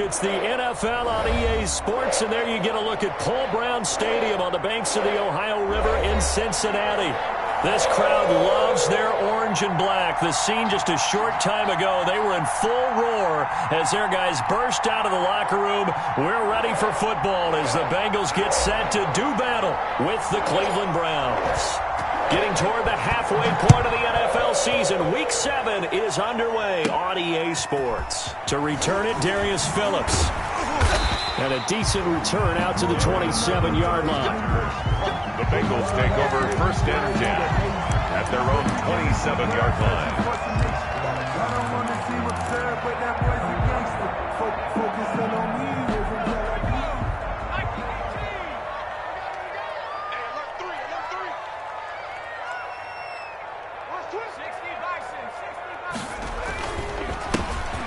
It's the NFL on EA Sports, and there you get a look at Paul Brown Stadium on the banks of the Ohio River in Cincinnati. This crowd loves their orange and black. The scene just a short time ago, they were in full roar as their guys burst out of the locker room. We're ready for football as the Bengals get set to do battle with the Cleveland Browns. Getting toward the halfway point of the NFL season, Week 7 is underway on EA Sports. To return it, Darius Phillips. And a decent return out to the 27-yard line. The Bengals take over first and 10 at their own 27-yard line.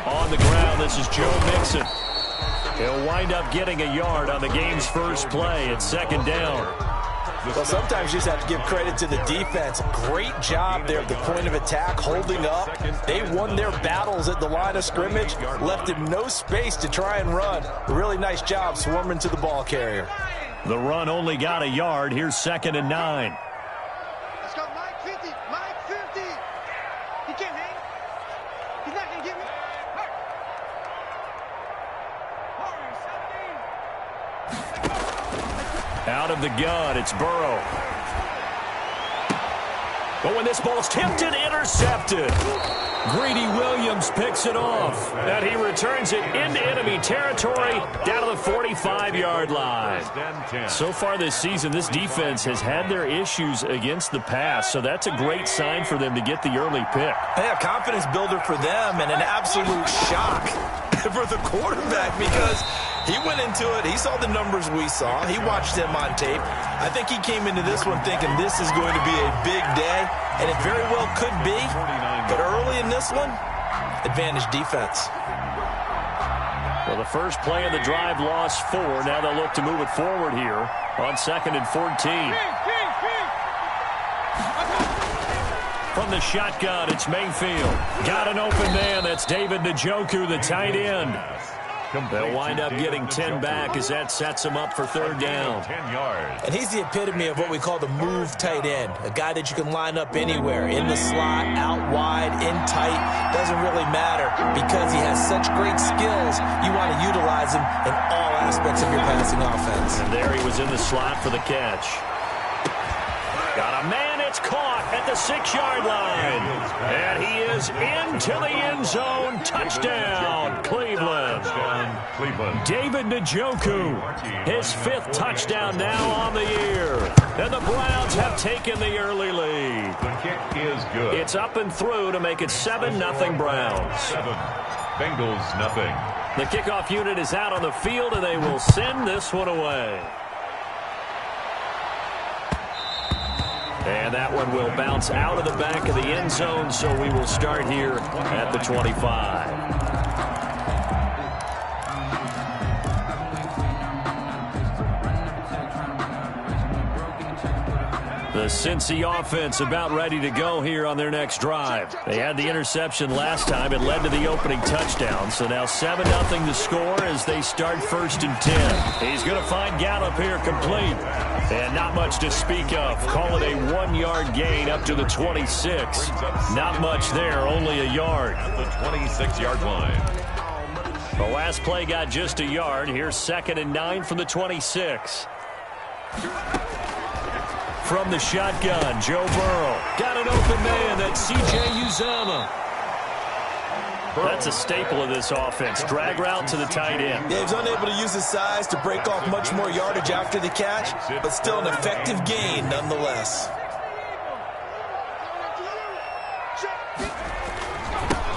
On the ground, this is Joe Mixon. He'll wind up getting a yard on the game's first play at second down. Well, sometimes you just have to give credit to the defense. Great job there at the point of attack, holding up. They won their battles at the line of scrimmage, left him no space to try and run. A really nice job swarming to the ball carrier. The run only got a yard. Here's 2nd and 9. Let's go, Mike 50. Mike 50. He can't hang. He's not going to get me. Out of the gun, it's Burrow. But when this ball's tipped and intercepted, Greedy Williams picks it off, and he returns it into enemy territory down to the 45-yard line. So far this season, this defense has had their issues against the pass, so that's a great sign for them to get the early pick. Yeah, confidence builder for them and an absolute shock for the quarterback because he went into it. He saw the numbers we saw. He watched them on tape. I think he came into this one thinking this is going to be a big day, and it very well could be. But early in this one, advantage defense. Well, the first play of the drive lost 4. Now they'll look to move it forward here on 2nd and 14. From the shotgun, it's Mayfield. Got an open man. That's David Njoku, the tight end. They'll wind up getting 10 back as that sets them up for 3rd down. 10 yards. And he's the epitome of what we call the move tight end, a guy that you can line up anywhere, in the slot, out wide, in tight, doesn't really matter because he has such great skills. You want to utilize him in all aspects of your passing offense. And there he was in the slot for the catch. Got a man, it's caught at the 6-yard line. And he is into the end zone. Touchdown, Cleveland. David Njoku, his 5th touchdown now on the year. And the Browns have taken the early lead. The kick is good. It's up and through to make it 7-0 Browns. 7. Bengals nothing. The kickoff unit is out on the field, and they will send this one away. And that one will bounce out of the back of the end zone, so we will start here at the 25. The Cincy offense about ready to go here on their next drive. They had the interception last time. It led to the opening touchdown. So now 7-0 the score as they start 1st and 10. He's going to find Gallup here complete. And not much to speak of. Call it a 1-yard gain up to the 26. Not much there, only a yard. At the 26-yard line. The last play got just a yard. Here's 2nd and 9 from the 26. From the shotgun, Joe Burrow. Got an open man. That's C.J. Uzomah. That's a staple of this offense. Drag route to the tight end. Yeah, he's unable to use his size to break off much more yardage after the catch, but still an effective gain nonetheless.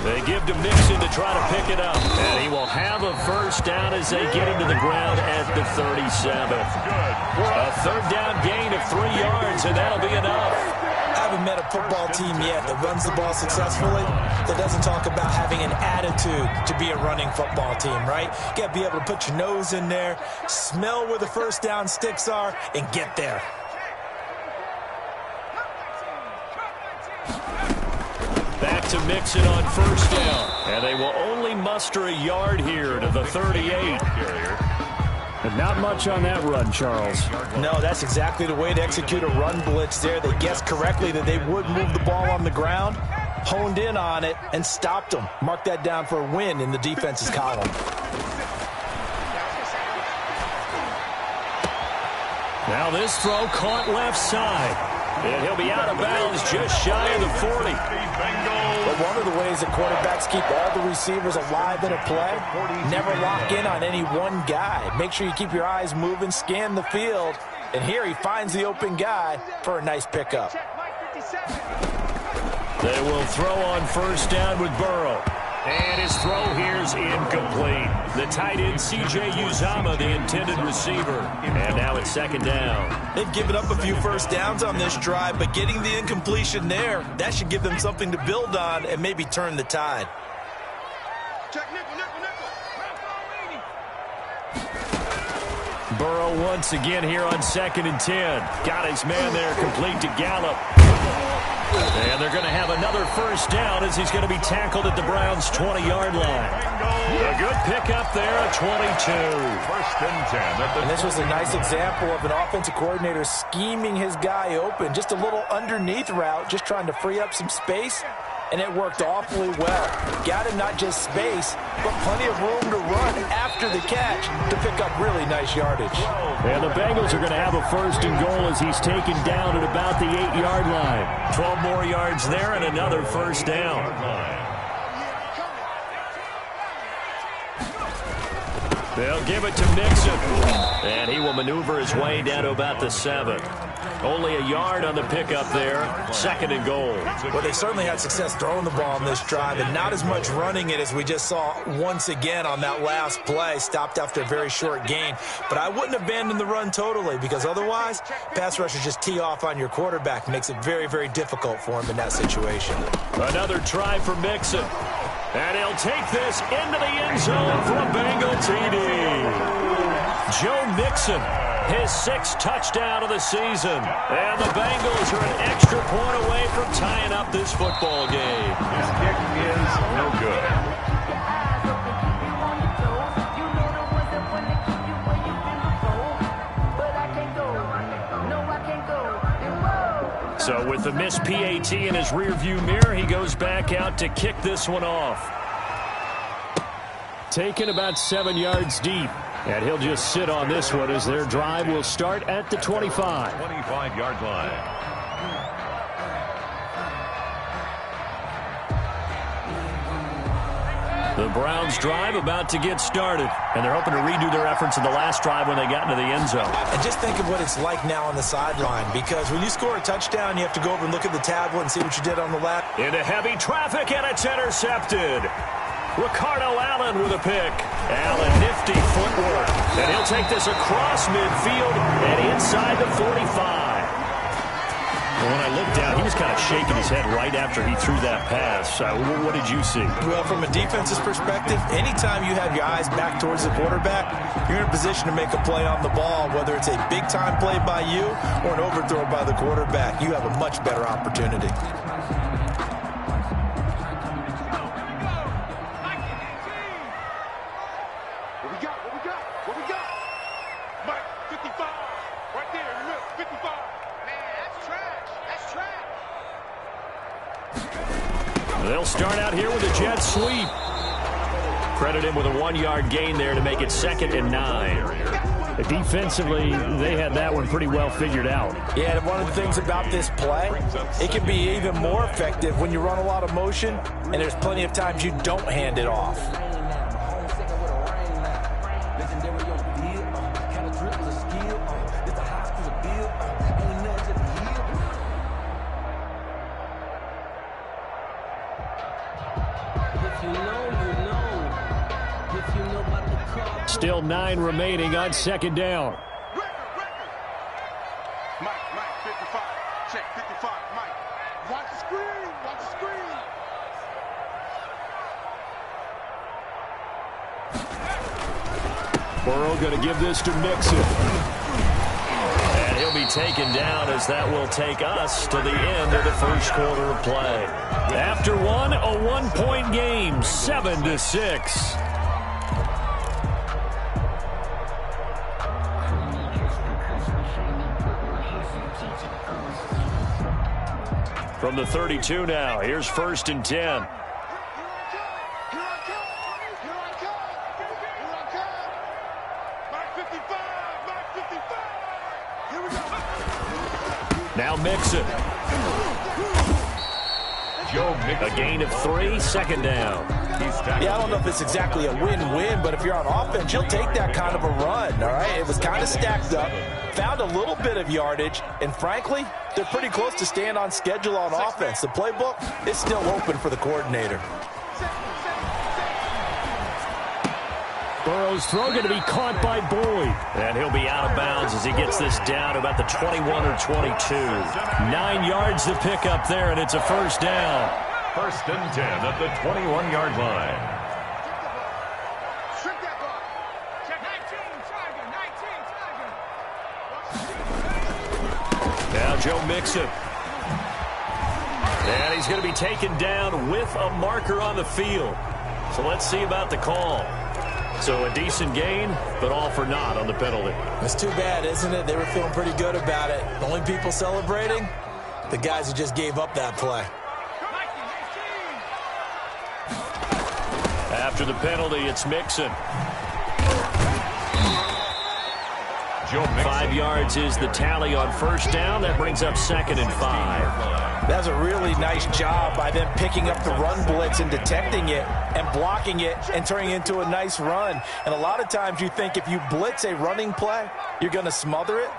They give to Mixon to try to pick it up. And he will have a first down as they get him to the ground at the 37. A 3rd down gain of 3 yards, and that'll be enough. I haven't met a football team yet that runs the ball successfully that doesn't talk about having an attitude to be a running football team, right? You got to be able to put your nose in there, smell where the first down sticks are, and get there. to Mixon on first down. And they will only muster a yard here to the 38. But not much on that run, Charles. No, that's exactly the way to execute a run blitz there. They guessed correctly that they would move the ball on the ground, honed in on it, and stopped them. Mark that down for a win in the defense's column. Now this throw caught left side. And he'll be out of bounds just shy of the 40. But one of the ways that quarterbacks keep all the receivers alive in a play, never lock in on any one guy. Make sure you keep your eyes moving, scan the field. And here he finds the open guy for a nice pickup. They will throw on first down with Burrow. And his throw here is incomplete. The tight end, C.J. Uzomah, the intended receiver. And now it's second down. They've given up a few first downs on this drive, but getting the incompletion there, that should give them something to build on and maybe turn the tide. Check nickel, nickel, nickel. Burrow once again here on 2nd and 10. Got his man there, complete to Gallup. And they're going to have another first down as he's going to be tackled at the Browns' 20-yard line. A good pickup there at 22. First and 10. And this was a nice example of an offensive coordinator scheming his guy open. Just a little underneath route, just trying to free up some space. And it worked awfully well. Got him not just space, but plenty of room to run after the catch to pick up really nice yardage. And the Bengals are going to have a first and goal as he's taken down at about the 8-yard line. 12 more yards there and another first down. They'll give it to Mixon. And he will maneuver his way down to about the 7. Only a yard on the pickup there. 2nd and goal. Well, they certainly had success throwing the ball on this drive and not as much running it as we just saw once again on that last play. Stopped after a very short gain. But I wouldn't abandon the run totally because otherwise, pass rushers just tee off on your quarterback. Makes it very, very difficult for him in that situation. Another try for Mixon. And he'll take this into the end zone for a Bengal TD. Joe Mixon, his 6th touchdown of the season. And the Bengals are an extra point away from tying up this football game. His kick is no good. So with the missed PAT in his rearview mirror, he goes back out to kick this one off. Taken about 7 yards deep. And he'll just sit on this one as their drive will start at the 25. 25-yard line. The Browns drive about to get started. And they're hoping to redo their efforts in the last drive when they got into the end zone. And just think of what it's like now on the sideline, because when you score a touchdown, you have to go over and look at the tablet and see what you did on the left. Into heavy traffic, and it's intercepted. Ricardo Allen with a pick. Allen, nifty footwork. And he'll take this across midfield and inside the 45. When I looked down, he was kind of shaking his head right after he threw that pass. What did you see? Well, from a defense's perspective, anytime you have your eyes back towards the quarterback, you're in a position to make a play on the ball, whether it's a big-time play by you or an overthrow by the quarterback. You have a much better opportunity. What we got? Mike, 55. Right there in the middle, 55. Man, that's trash. That's trash. They'll start out here with a jet sweep. Credit him with a 1-yard gain there to make it 2nd and 9. Defensively, they had that one pretty well figured out. Yeah, and one of the things about this play, it can be even more effective when you run a lot of motion, and there's plenty of times you don't hand it off. Still 9 remaining on 2nd down. Mike, 55. Check, 55, Mike. Watch the screen, watch the screen. Burrow going to give this to Mixon. And he'll be be taken down as that will take us to the end of the first quarter of play. After one, a one-point game, 7-6. From the 32 now, here's 1st and 10. Now Mixon. A gain of 3, 2nd down. Yeah, I don't know if it's exactly a win-win, but if you're on offense, you'll take that kind of a run, all right? It was kind of stacked up, found a little bit of yardage, and frankly, they're pretty close to staying on schedule on offense. The playbook is still open for the coordinator. Burrow's throw going to be caught by Boyd. And he'll be out of bounds as he gets this down about the 21 or 22. 9 yards to pick up there, and it's a 1st down. 1st and 10 at the 21-yard line. Now Joe Mixon. And he's going to be taken down with a marker on the field. So let's see about the call. So a decent gain, but all for naught on the penalty. It's too bad, isn't it? They were feeling pretty good about it. The only people celebrating, the guys who just gave up that play. After the penalty, it's Mixon. 5 yards is the tally on 1st down. That brings up 2nd and 5. That's a really nice job by them picking up the run blitz and detecting it and blocking it and turning it into a nice run. And a lot of times you think if you blitz a running play, you're going to smother it.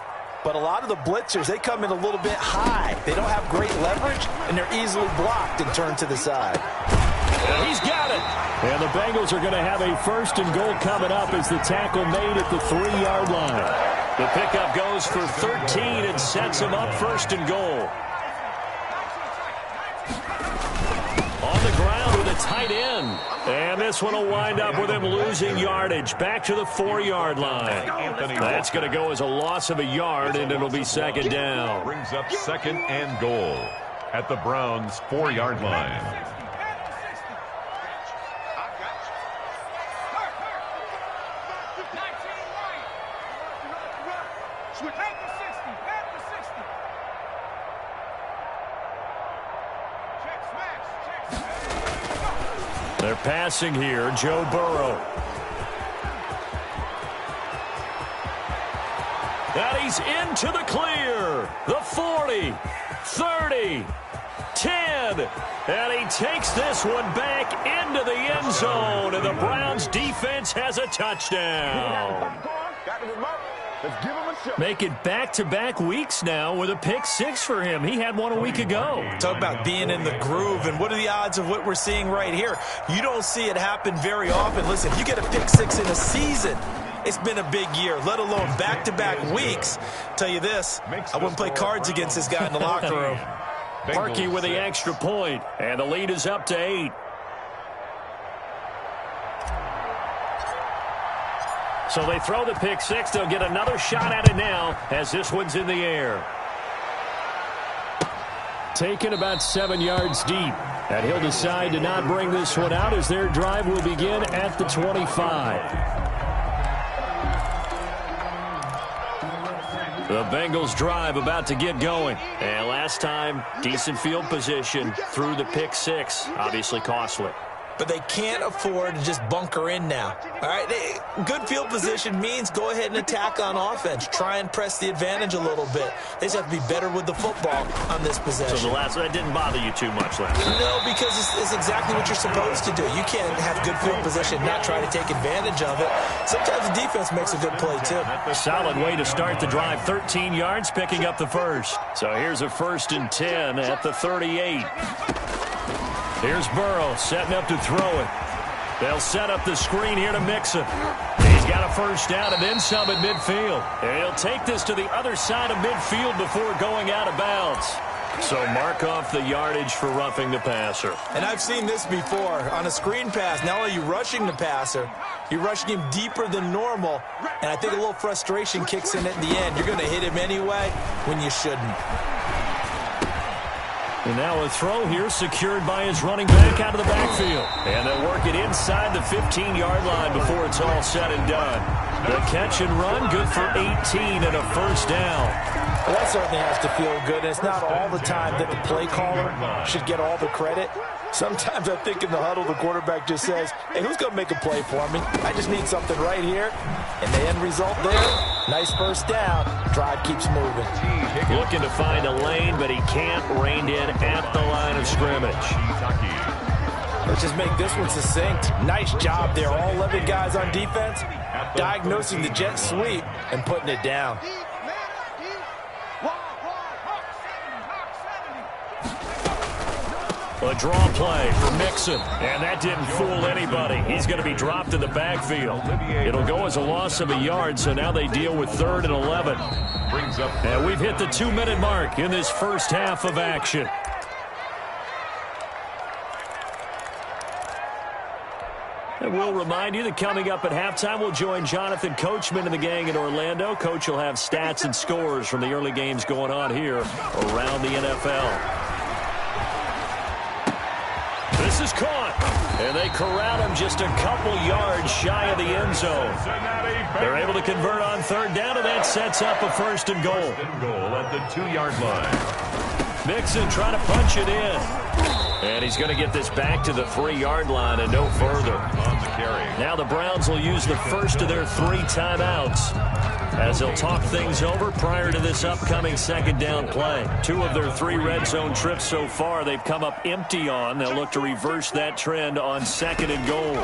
But a lot of the blitzers, they come in a little bit high. They don't have great leverage, and they're easily blocked and turned to the side. And he's got it. And the Bengals are going to have a 1st and goal coming up as the tackle made at the 3-yard line. The pickup goes for 13 and sets him up 1st and goal. On the ground with a tight end. And this one will wind up with him losing yardage back to the 4-yard line. That's going to go as a loss of a yard, and it'll be 2nd down. Brings up 2nd and goal at the Browns' 4-yard line. They're passing here, Joe Burrow. And he's into the clear. The 40, 30, 10. And he takes this one back into the end zone. And the Browns defense has a touchdown. Make it back-to-back weeks now with a pick-6 for him. He had one a week ago. Talk about being in the groove, and what are the odds of what we're seeing right here? You don't see it happen very often. Listen, you get a pick-6 in a season, it's been a big year, let alone back-to-back weeks. Tell you this, I wouldn't play cards against this guy in the locker room. Parkey with the extra point, and the lead is up to 8. So they throw the pick-6. They'll get another shot at it now as this one's in the air. Taken about 7 yards deep. And he'll decide to not bring this one out as their drive will begin at the 25. The Bengals drive about to get going. And last time, decent field position through the pick-6. Obviously costly. But they can't afford to just bunker in now. All right, good field position means go ahead and attack on offense. Try and press the advantage a little bit. They just have to be better with the football on this possession. So that didn't bother you too much last time? No, because it's exactly what you're supposed to do. You can't have good field position, not try to take advantage of it. Sometimes the defense makes a good play, too. Solid way to start the drive. 13 yards, picking up the 1st. So here's a 1st and 10 at the 38. Here's Burrow setting up to throw it. They'll set up the screen here to Mixon. He's got a 1st down and then some at midfield. And he'll take this to the other side of midfield before going out of bounds. So mark off the yardage for roughing the passer. And I've seen this before. On a screen pass, not only are you rushing the passer, you're rushing him deeper than normal. And I think a little frustration kicks in at the end. You're going to hit him anyway when you shouldn't. And now a throw here secured by his running back out of the backfield. And they'll work it inside the 15-yard line before it's all said and done. The catch and run, good for 18 and a first down. Well, that certainly has to feel good. And it's not all the time that the play caller should get all the credit. Sometimes I think in the huddle, the quarterback just says, hey, who's going to make a play for me? I just need something right here. And the end result there, nice first down. Drive keeps moving. Looking to find a lane, but he can't. Reined in at the line of scrimmage. Let's just make this one succinct. Nice job there. All 11 guys on defense diagnosing the jet sweep and putting it down. A draw play for Mixon, and that didn't fool anybody. He's going to be dropped in the backfield. It'll go as a loss of a yard, so now they deal with 3rd and 11. And we've hit the 2-minute mark in this first half of action. And we'll remind you that coming up at halftime, we'll join Jonathan Coachman and the gang in Orlando. Coach will have stats and scores from the early games going on here around the NFL. This is caught, and they corral him just a couple yards shy of the end zone. They're able to convert on 3rd down, and that sets up a 1st and goal. At the 2-yard line. Mixon trying to punch it in. And he's going to get this back to the 3-yard line and no further. Now the Browns will use the first of their 3 timeouts as they'll talk things over prior to this upcoming 2nd down play. 2 of their 3 red zone trips so far they've come up empty on. They'll look to reverse that trend on 2nd and goal.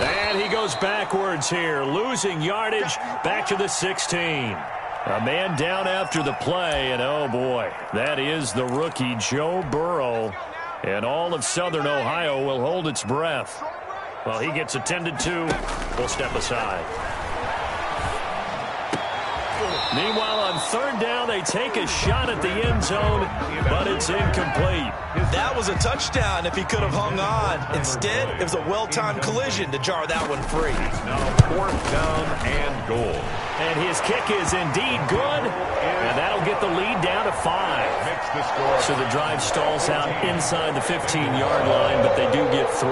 And he goes backwards here, losing yardage back to the 16. A man down after the play, and oh boy, that is the rookie Joe Burrow. And all of Southern Ohio will hold its breath. Well, he gets attended to. We'll step aside. Meanwhile, on 3rd down, they take a shot at the end zone, but it's incomplete. That was a touchdown if he could have hung on. Instead, it was a well-timed collision to jar that one free. Now 4th down and goal. And his kick is indeed good, and that'll get the lead down to 5. So the drive stalls out inside the 15-yard line, but they do get 3.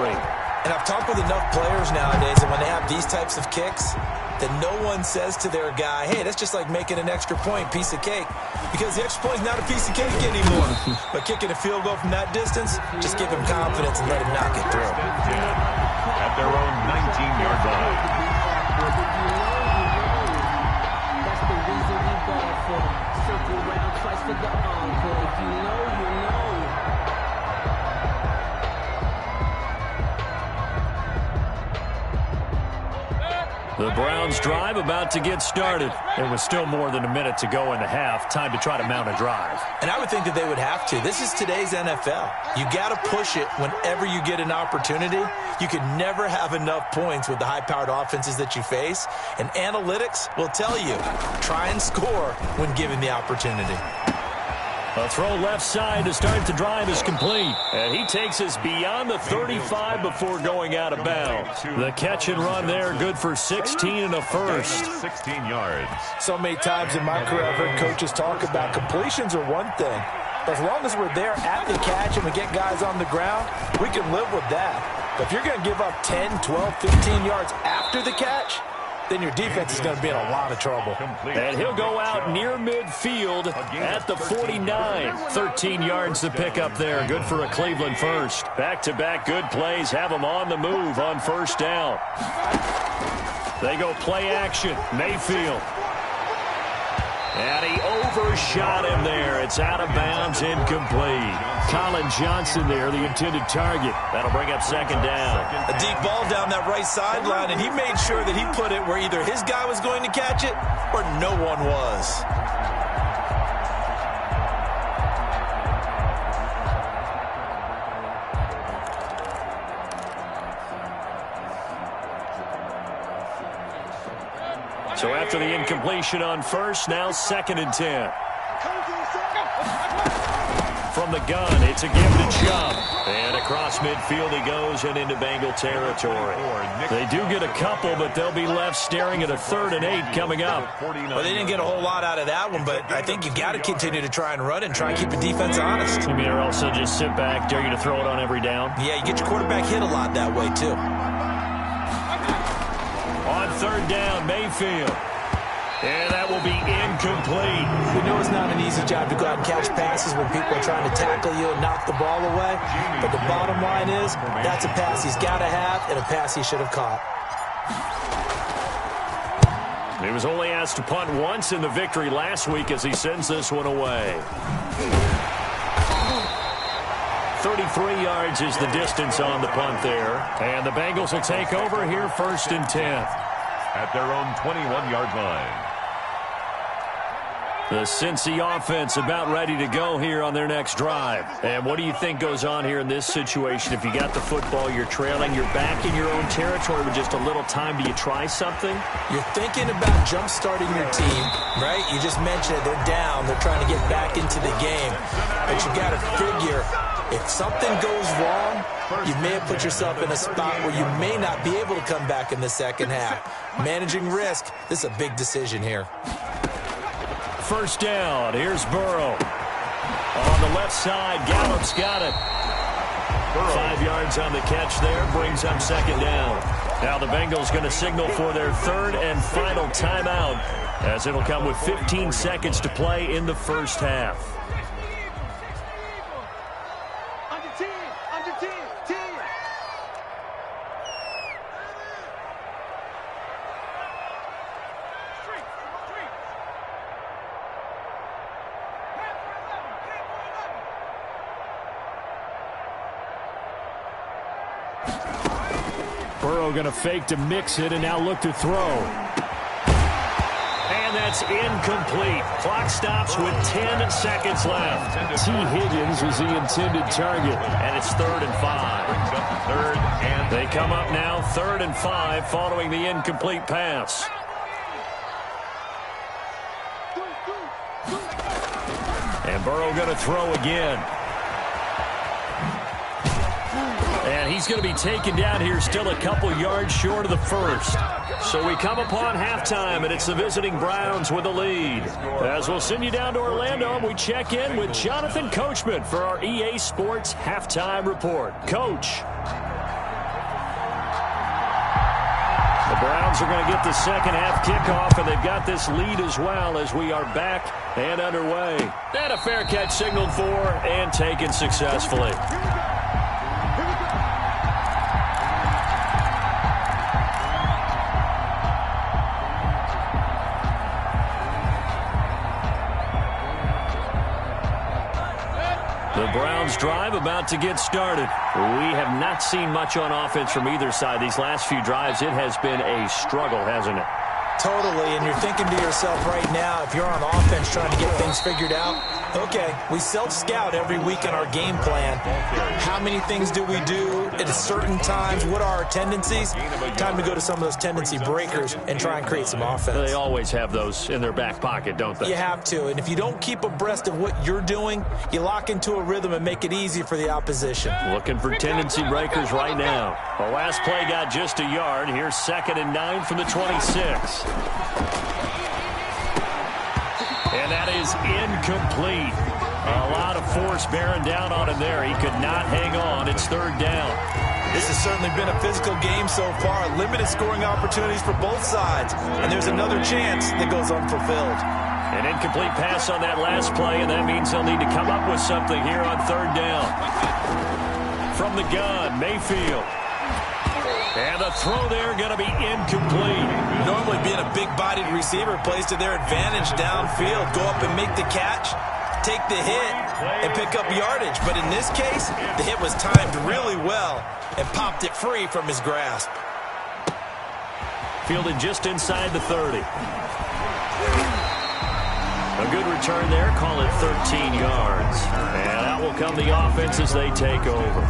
And I've talked with enough players nowadays that when they have these types of kicks, that no one says to their guy, hey, that's just like making an extra point, piece of cake. Because the extra point is not a piece of cake anymore. But kicking a field goal from that distance, just give him confidence and let him knock it through. At their own 19-yard line. That's the reason we go for. Circle round twice for the encore. If you know, you know. The Browns drive about to get started. There was still more than a minute to go in the half. Time to try to mount a drive. And I would think that they would have to. This is today's NFL. You got to push it whenever you get an opportunity. You can never have enough points with the high-powered offenses that you face. And analytics will tell you, try and score when given the opportunity. A throw left side to start the drive is complete. And he takes us beyond the 35 before going out of bounds. The catch and run there, good for 16 and a first. 16 yards. So many times in my career, I've heard coaches talk about completions are one thing. But as long as we're there at the catch and we get guys on the ground, we can live with that. But if you're going to give up 10, 12, 15 yards after the catch, then your defense is going to be in a lot of trouble. And he'll go out near midfield at the 49. 13 yards to pick up there. Good for a Cleveland first. Back-to-back good plays have them on the move on 1st down. They go play action. Mayfield. And he overshot him there. It's out of bounds, incomplete. Colin Johnson there, the intended target. That'll bring up 2nd down. A deep ball down that right sideline, and he made sure that he put it where either his guy was going to catch it or no one was. So after the incompletion on 1st, now 2nd and 10. the gun. It's a give to Chubb. And across midfield he goes and into Bengal territory. They do get a couple, but they'll be left staring at a 3rd and 8 coming up. Well, they didn't get a whole lot out of that one, but I think you got to continue to try and run and try and keep the defense honest. You mean, or also just sit back, dare you to throw it on every down? Yeah, you get your quarterback hit a lot that way, too. On 3rd down, Mayfield. And that will be incomplete. We know it's not an easy job to go out and catch passes when people are trying to tackle you and knock the ball away. But the bottom line is, that's a pass he's got to have and a pass he should have caught. He was only asked to punt once in the victory last week as he sends this one away. 33 yards is the distance on the punt there. And the Bengals will take over here 1st and 10. At their own 21-yard line. The Cincy offense about ready to go here on their next drive. And what do you think goes on here in this situation? If you got the football, you're trailing, you're back in your own territory with just a little time. Do you try something? You're thinking about jump-starting your team, right? You just mentioned it. They're down. They're trying to get back into the game. But you got to figure, if something goes wrong, you may have put yourself in a spot where you may not be able to come back in the second half. Managing risk, this is a big decision here. 1st down. Here's Burrow. On the left side, Gallup's got it. 5 yards on the catch there. Brings up 2nd down. Now the Bengals going to signal for their 3rd and final timeout, as it'll come with 15 seconds to play in the 1st half. Burrow going to fake to mix it and now look to throw. And that's incomplete. Clock stops with 10 seconds left. T. Higgins was the intended target. And it's 3rd and 5. They come up now 3rd and 5 following the incomplete pass. And Burrow going to throw again. And he's going to be taken down here still a couple yards short of the 1st. So we come upon halftime, and it's the visiting Browns with the lead. As we'll send you down to Orlando, we check in with Jonathan Coachman for our EA Sports Halftime Report. Coach. The Browns are going to get the second half kickoff, and they've got this lead as well as we are back and underway. And a fair catch signaled for and taken successfully. The Browns drive about to get started. We have not seen much on offense from either side. These last few drives, it has been a struggle, hasn't it? Totally, and you're thinking to yourself right now, if you're on offense trying to get things figured out, okay, we self-scout every week in our game plan. How many things do we do at certain times? What are our tendencies? Time to go to some of those tendency breakers and try and create some offense. They always have those in their back pocket, don't they? You have to, and if you don't keep abreast of what you're doing, you lock into a rhythm and make it easy for the opposition. Looking for tendency breakers right now. The last play got just a yard. Here's 2nd and 9 from the 26. And that is incomplete. A lot of force bearing down on him there. He could not hang on. It's 3rd down. This has certainly been a physical game so far. Limited scoring opportunities for both sides. And there's another chance that goes unfulfilled. An incomplete pass on that last play, and that means they'll need to come up with something here on 3rd down. From the gun, Mayfield. And the throw there going to be incomplete. Normally being a big-bodied receiver plays to their advantage downfield. Go up and make the catch, take the hit, and pick up yardage. But in this case, the hit was timed really well and popped it free from his grasp. Fielded just inside the 30. A good return there. Call it 13 yards. And out will come the offense as they take over.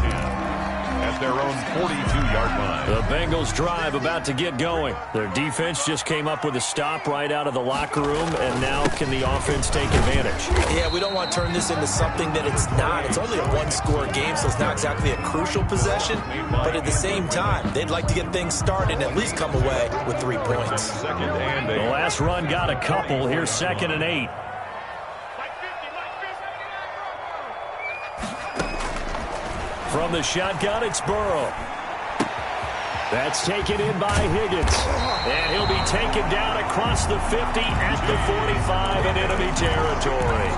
at their own 42-yard line. The Bengals drive about to get going. Their defense just came up with a stop right out of the locker room, and now can the offense take advantage? Yeah, we don't want to turn this into something that it's not. It's only a one-score game, so it's not exactly a crucial possession. But at the same time, they'd like to get things started and at least come away with 3 points. Second and 8. The last run got a couple. Here's 2nd and 8. From the shotgun, it's Burrow. That's taken in by Higgins. And he'll be taken down across the 50 at the 45 in enemy territory.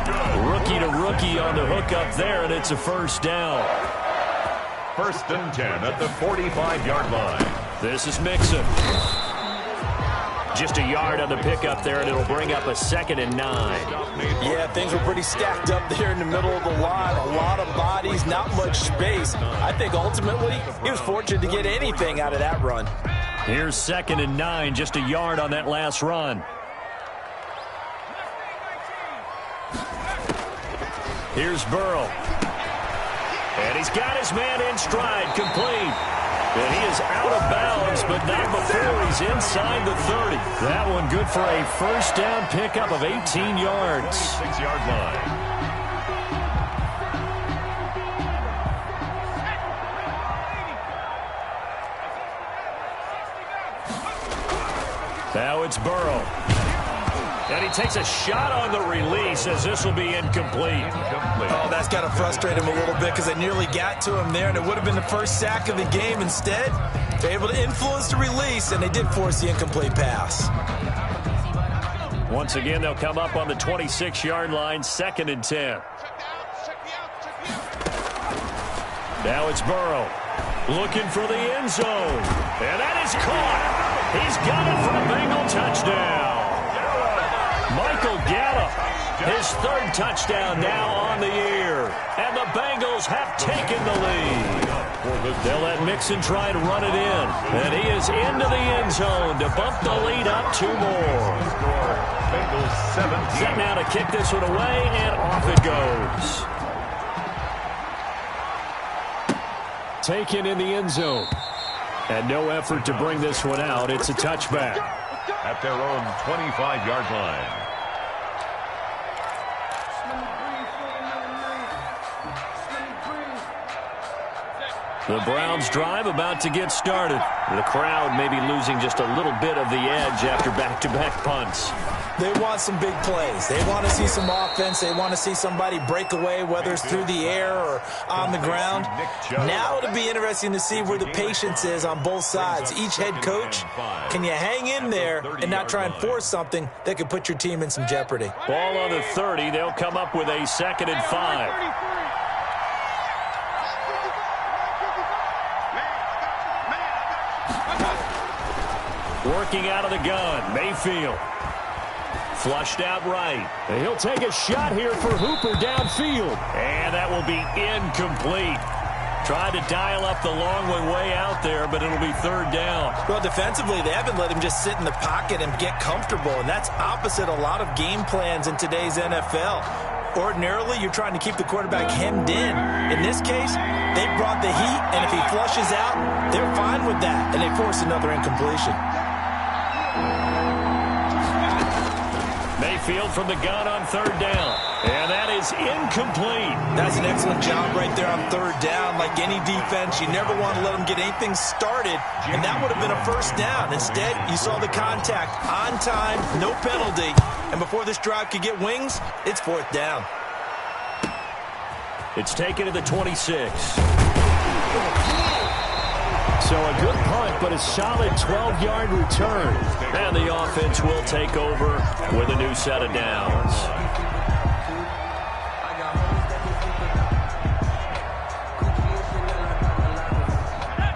Rookie to rookie on the hook up there, and it's a first down. 1st and 10 at the 45-yard line. This is Mixon. Just a yard on the pickup there, and it'll bring up a 2nd and 9. Yeah, things were pretty stacked up there in the middle of the line. A lot of bodies, not much space. I think ultimately he was fortunate to get anything out of that run. Here's 2nd and 9, just a yard on that last run. Here's Burrow. And he's got his man in stride, complete. And he is out of bounds, but not before he's inside the 30. That one good for a first down pickup of 18 yards. 6-yard line. Now it's Burrow. And he takes a shot on the release as this will be incomplete. Oh, that's got to frustrate him a little bit because they nearly got to him there, and it would have been the first sack of the game. Instead, they're able to influence the release, and they did force the incomplete pass. Once again, they'll come up on the 26-yard line, 2nd and 10. Now it's Burrow looking for the end zone. And that is caught. He's got it for a Bengal touchdown. Michael Gallup, his 3rd touchdown now on the year. And the Bengals have taken the lead. They'll let Mixon try to run it in. And he is into the end zone to bump the lead up 2 more. Bengals 17. Set now to kick this one away, and off it goes. Taken in the end zone. And no effort to bring this one out. It's a touchback. At their own 25-yard line. The Browns drive about to get started. The crowd may be losing just a little bit of the edge after back-to-back punts. They want some big plays. They want to see some offense. They want to see somebody break away, whether it's through the air or on the ground. Now it'll be interesting to see where the patience is on both sides. Each head coach, can you hang in there and not try and force something that could put your team in some jeopardy? Ball on the 30. They'll come up with a 2nd and 5. Working out of the gun, Mayfield. Flushed out right. And he'll take a shot here for Hooper downfield. And that will be incomplete. Tried to dial up the long one way out there, but it'll be 3rd down. Well, defensively, they haven't let him just sit in the pocket and get comfortable, and that's opposite a lot of game plans in today's NFL. Ordinarily, you're trying to keep the quarterback hemmed in. In this case, they brought the heat, and if he flushes out, they're fine with that, and they force another incompletion. Mayfield from the gun on 3rd down. And that is incomplete. That's an excellent job right there on 3rd down. Like any defense, you never want to let them get anything started, and that would have been a first down. Instead, you saw the contact on time, no penalty, and before this drive could get wings, it's 4th down. It's taken to the 26. So a good punt, but a solid 12-yard return. And the offense will take over with a new set of downs.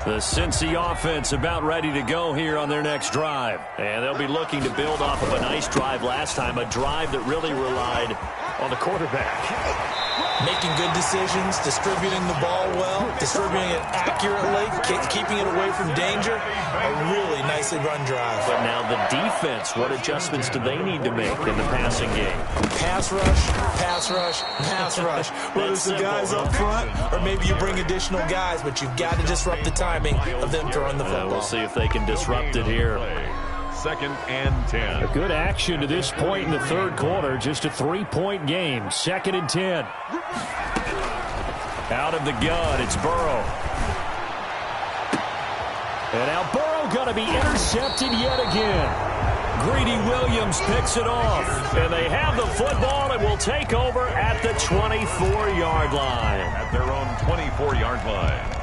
The Cincy offense about ready to go here on their next drive. And they'll be looking to build off of a nice drive last time, a drive that really relied on the quarterback. Making good decisions, distributing the ball well, distributing it accurately, keeping it away from danger. A really nicely run drive. But now the defense, what adjustments do they need to make in the passing game? Pass rush, pass rush, pass rush. Whether it's the guys up front or maybe you bring additional guys, but you've got to disrupt the timing of them throwing the football. We'll see if they can disrupt it here. 2nd and 10. A good action to this point in the third quarter. Just a 3-point game. 2nd and 10. Out of the gun, it's Burrow. And now Burrow going to be intercepted yet again. Greedy Williams picks it off. And they have the football and will take over at the 24-yard line. At their own 24-yard line.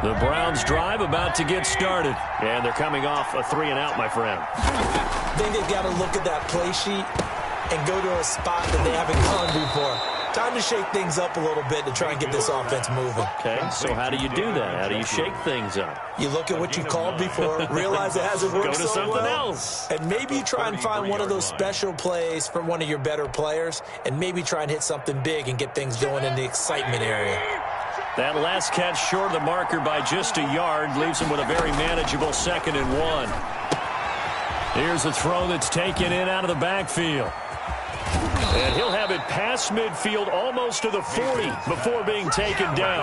The Browns drive about to get started. And they're coming off a 3-and-out, my friend. I think they've got to look at that play sheet and go to a spot that they haven't gone before. Time to shake things up a little bit to try and get this offense moving. Okay, so how do you do that? How do you shake things up? You look at what you called before, realize it hasn't worked Go to so something well, else. and maybe you try and find one of those special plays from one of your better players, and maybe try and hit something big and get things going in the excitement area. That last catch short of the marker by just a yard leaves him with a very manageable 2nd and 1. Here's a throw that's taken in out of the backfield. And he'll have it past midfield almost to the 40 before being taken down.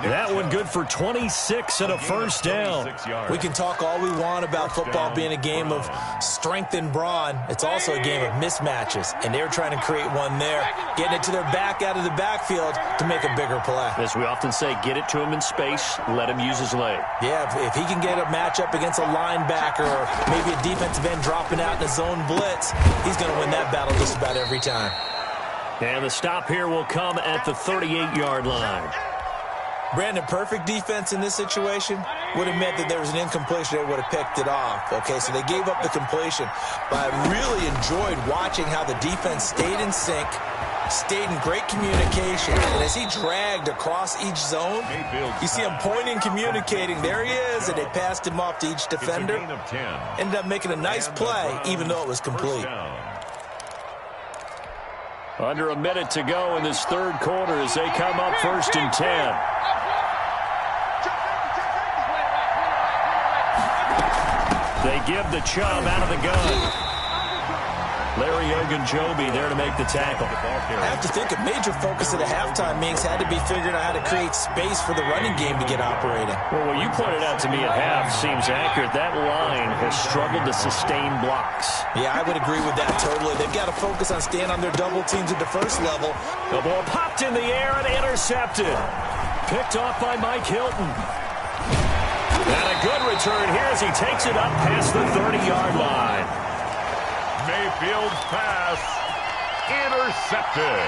That one good for 26 and a first down. We can talk all we want about football being a game of strength and brawn. It's also a game of mismatches, and they're trying to create one there, getting it to their back out of the backfield to make a bigger play. As we often say, get it to him in space, let him use his leg. Yeah, if he can get a matchup against a linebacker or maybe a defensive end dropping out in a zone blitz, he's going to win that battle just about every time. And the stop here will come at the 38-yard line. Brandon, perfect defense in this situation would have meant that there was an incompletion. They would have picked it off. Okay, so they gave up the completion. But I really enjoyed watching how the defense stayed in sync, stayed in great communication. And as he dragged across each zone, you see him pointing, communicating. There he is, and they passed him off to each defender. Ended up making a nice play, even though it was complete. Under a minute to go in this third quarter as they come up 1st and 10. They give the Chubb out of the gun. Larry Ogunjobi there to make the tackle. I have to think a major focus at a halftime meetings had to be figuring out how to create space for the running game to get operating. Well, what you pointed out to me at half seems accurate. That line has struggled to sustain blocks. Yeah, I would agree with that totally. They've got to focus on staying on their double teams at the first level. The ball popped in the air and intercepted. Picked off by Mike Hilton. And a good return here as he takes it up past the 30-yard line. Mayfield's pass intercepted.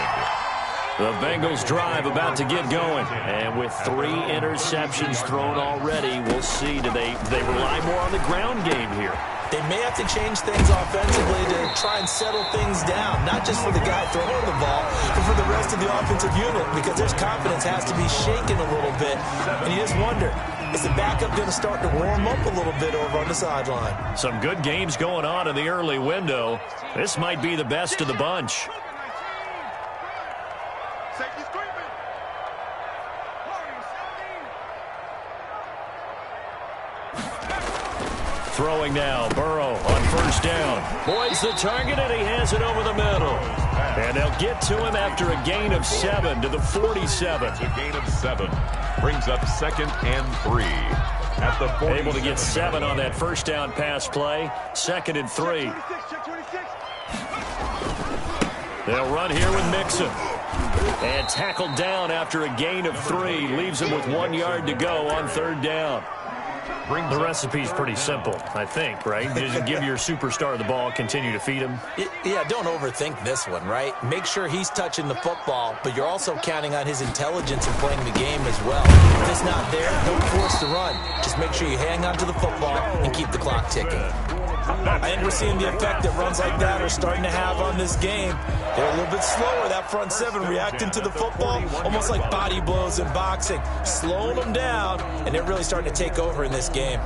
The Bengals drive about to get going. And with 3 interceptions thrown already, we'll see. Do they rely more on the ground game here? They may have to change things offensively to try and settle things down, not just for the guy throwing the ball, but for the rest of the offensive unit, because their confidence has to be shaken a little bit. And you just wonder, is the backup going to start to warm up a little bit over on the sideline? Some good games going on in the early window. This might be the best of the bunch. Throwing now, Burrow on 1st down. Boyd's the target, and he has it over the middle. And they'll get to him after a gain of 7 to the 47. It's a gain of 7. Brings up 2nd and 3. At the 47. Able to get 7 on that 1st down pass play. 2nd and 3. They'll run here with Mixon. And tackled down after a gain of 3. Leaves him with 1 yard to go on 3rd down. The recipe's pretty simple, I think, right? Just give your superstar the ball, continue to feed him. Yeah, don't overthink this one, right? Make sure he's touching the football, but you're also counting on his intelligence in playing the game as well. If it's not there, don't force the run. Just make sure you hang on to the football and keep the clock ticking. I think we're seeing the effect that runs like that are starting to have on this game. They're a little bit slower, that front 7, reacting to the football, almost like body blows in boxing, slowing them down, and they're really starting to take over in this game.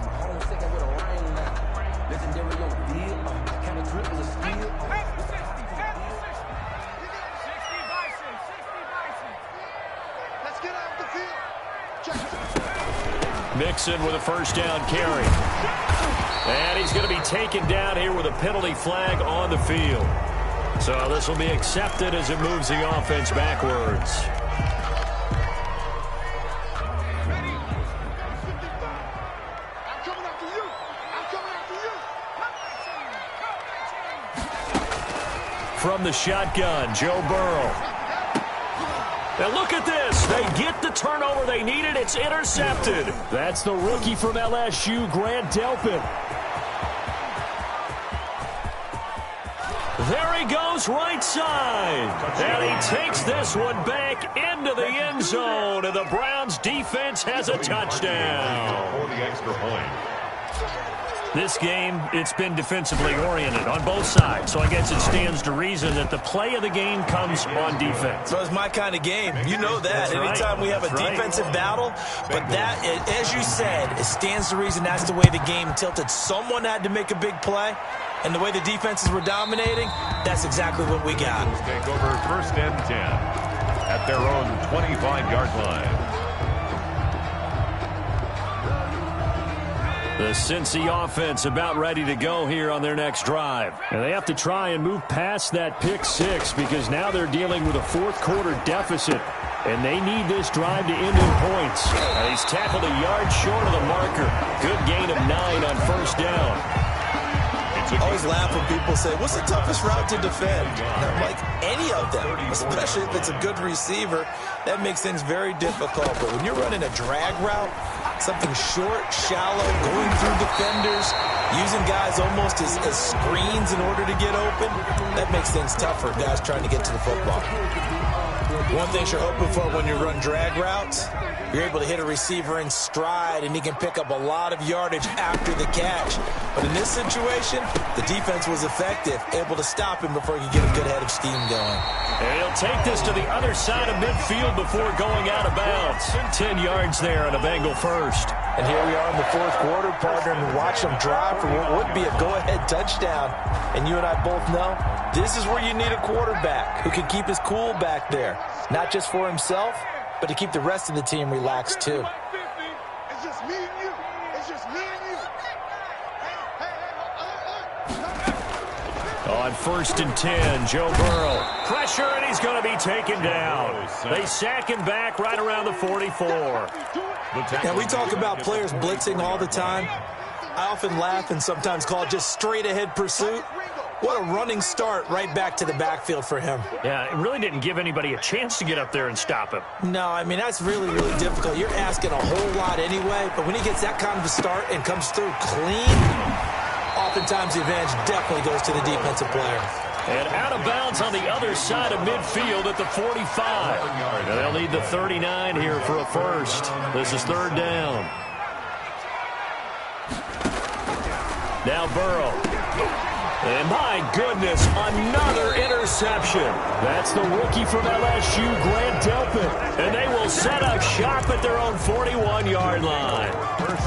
Let's get off the field. Check. Mixon with a first down carry. And he's going to be taken down here with a penalty flag on the field. So this will be accepted as it moves the offense backwards. I'm coming after you. I'm coming after you. From the shotgun, Joe Burrow. And look at this. They get the turnover they needed. It's intercepted. That's the rookie from LSU, Grant Delpit. There he goes, right side. And he takes this one back into the end zone. And the Browns defense has a touchdown. For the extra point. This game, it's been defensively oriented on both sides. So I guess it stands to reason that the play of the game comes on defense. So it's my kind of game. You know that. That's Anytime right. we have a That's right. defensive battle. But that, as you said, it stands to reason that's the way the game tilted. Someone had to make a big play. And the way the defenses were dominating, that's exactly what we got. Take over first and 10 at their own 25-yard line. The Cincy offense about ready to go here on their next drive. And they have to try and move past that pick six because now they're dealing with a fourth-quarter deficit. And they need this drive to end in points. And he's tackled a yard short of the marker. Good gain of 9 on first down. I always laugh when people say, what's the toughest route to defend? And I'm like, any of them, especially if it's a good receiver. That makes things very difficult. But when you're running a drag route, something short, shallow, going through defenders, using guys almost as screens in order to get open, that makes things tougher, guys trying to get to the football. One thing you're hoping for when you run drag routes, you're able to hit a receiver in stride, and he can pick up a lot of yardage after the catch. But in this situation, the defense was effective, able to stop him before he could get a good head of steam going. And he'll take this to the other side of midfield before going out of bounds. 10 yards there on a Bengal first. And here we are in the fourth quarter, partner, and watch them drive for what would be a go-ahead touchdown. And you and I both know this is where you need a quarterback who can keep his cool back there, not just for himself, but to keep the rest of the team relaxed too. It's just me and you. It's just me and you. On first and 10, Joe Burrow. Pressure, and he's going to be taken down. They sack him back right around the 44. And we talk about players blitzing all the time. I often laugh and sometimes call it just straight-ahead pursuit. What a running start right back to the backfield for him. Yeah, it really didn't give anybody a chance to get up there and stop him. No, I mean, that's really, really difficult. You're asking a whole lot anyway, but when he gets that kind of a start and comes through clean, oftentimes the advantage definitely goes to the defensive player. And out of bounds on the other side of midfield at the 45. And they'll need the 39 here for a first. This is third down. Now Burrow. And my goodness, another interception. That's the rookie from LSU, Grant Delpit. And they will set up shop at their own 41-yard line.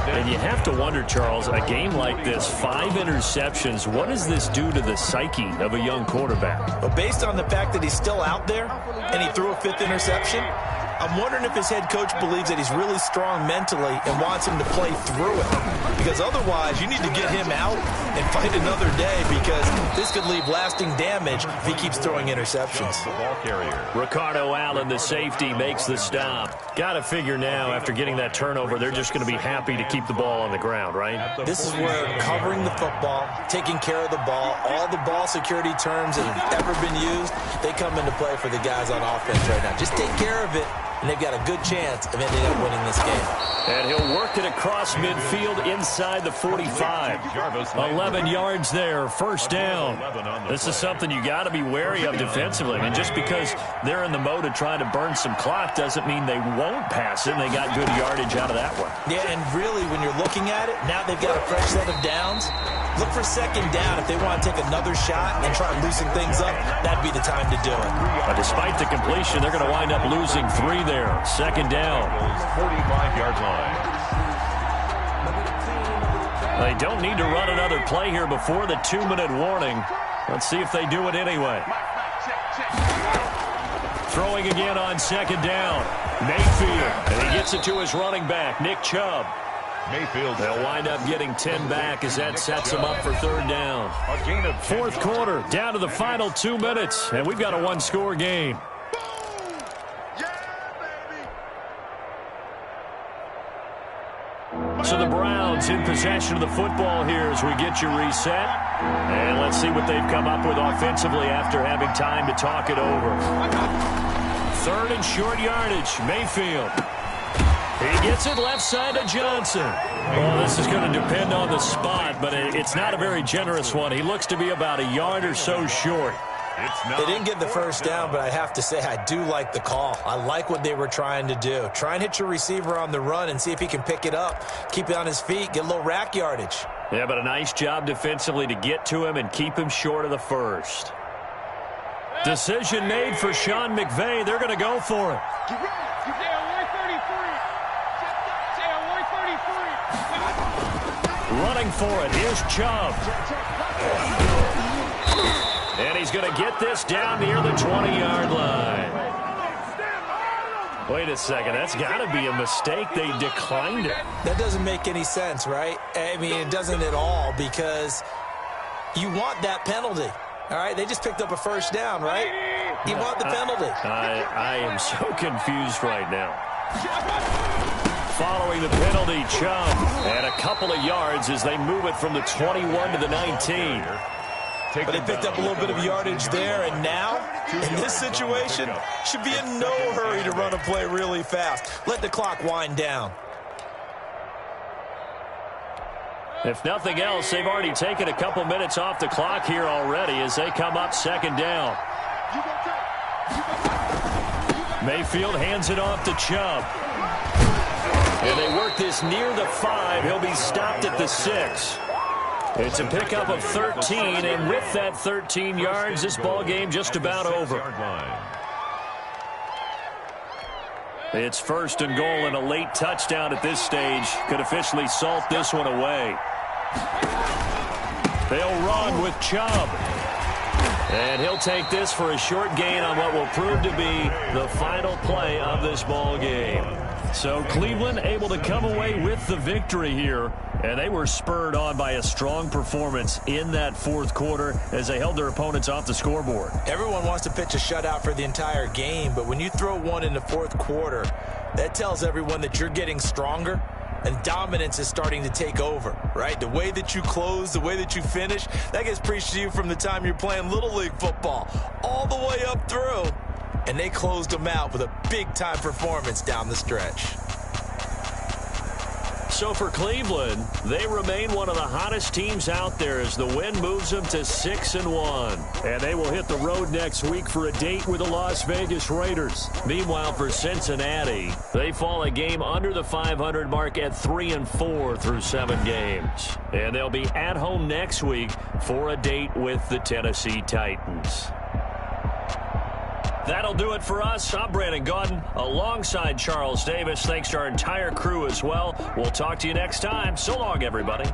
And you have to wonder, Charles, a game like this, 5 interceptions, what does this do to the psyche of a young quarterback? But based on the fact that he's still out there and he threw a 5th interception, I'm wondering if his head coach believes that he's really strong mentally and wants him to play through it. Because otherwise, you need to get him out and fight another day because this could leave lasting damage if he keeps throwing interceptions. The ball carrier. Ricardo Allen, the safety, makes the stop. Got to figure now, after getting that turnover, they're just going to be happy to keep the ball on the ground, right? This is where covering the football, taking care of the ball, all the ball security terms that have ever been used, they come into play for the guys on offense right now. Just take care of it, and they've got a good chance of ending up winning this game. And he'll work it across midfield inside the 45. 11 yards there, first down. This is something you got to be wary of defensively. And just because they're in the mode of trying to burn some clock doesn't mean they won't pass it, and they got good yardage out of that one. Yeah, and really, when you're looking at it, now they've got a fresh set of downs. Look for second down. If they want to take another shot and try to loosen things up, that'd be the time to do it. But despite the completion, they're going to wind up losing 3 there. Second down. 45-yard line. They don't need to run another play here before the 2-minute warning. Let's see if they do it anyway. Throwing again on second down. Mayfield, and he gets it to his running back, Nick Chubb. Mayfield. They'll wind up getting 10 back as that sets them up for third down. A gain of 10 Fourth quarter, down to the final 2 minutes, and we've got a one-score game. So the Browns in possession of the football here as we get you reset. And let's see what they've come up with offensively after having time to talk it over. Third and short yardage, Mayfield. He gets it left side to Johnson. Well, this is going to depend on the spot, but it's not a very generous one. He looks to be about a yard or so short. They didn't get the first down, but I have to say I do like the call. I like what they were trying to do. Try and hit your receiver on the run and see if he can pick it up. Keep it on his feet, get a little rack yardage. Yeah, but a nice job defensively to get to him and keep him short of the first. Decision made for Sean McVay. They're going to go for it. Running for it. Here's Chubb. And he's going to get this down near the 20-yard line. Wait a second. That's got to be a mistake. They declined it. That doesn't make any sense, right? I mean, it doesn't at all because you want that penalty. All right? They just picked up a first down, right? You want the penalty. I am so confused right now. Following the penalty, Chubb. And a couple of yards as they move it from the 21 to the 19. But they picked up a little bit of yardage there, and now, in this situation, should be in no hurry to run a play really fast. Let the clock wind down. If nothing else, they've already taken a couple minutes off the clock here already as they come up second down. Mayfield hands it off to Chubb. And they work this near the 5. He'll be stopped at the 6. It's a pickup of 13, and with that 13 yards, this ball game just about over. It's first and goal, and a late touchdown at this stage could officially salt this one away. They'll run with Chubb. And he'll take this for a short gain on what will prove to be the final play of this ball game. So Cleveland able to come away with the victory here, and they were spurred on by a strong performance in that fourth quarter as they held their opponents off the scoreboard. Everyone wants to pitch a shutout for the entire game, but when you throw one in the fourth quarter, that tells everyone that you're getting stronger and dominance is starting to take over, right? The way that you close, the way that you finish, that gets preached to you from the time you're playing Little League football all the way up through. And they closed them out with a big-time performance down the stretch. So for Cleveland, they remain one of the hottest teams out there as the win moves them to 6-1. And they will hit the road next week for a date with the Las Vegas Raiders. Meanwhile, for Cincinnati, they fall a game under the 500 mark at 3-4 through 7 games. And they'll be at home next week for a date with the Tennessee Titans. That'll do it for us. I'm Brandon Gaudin alongside Charles Davis. Thanks to our entire crew as well. We'll talk to you next time. So long, everybody.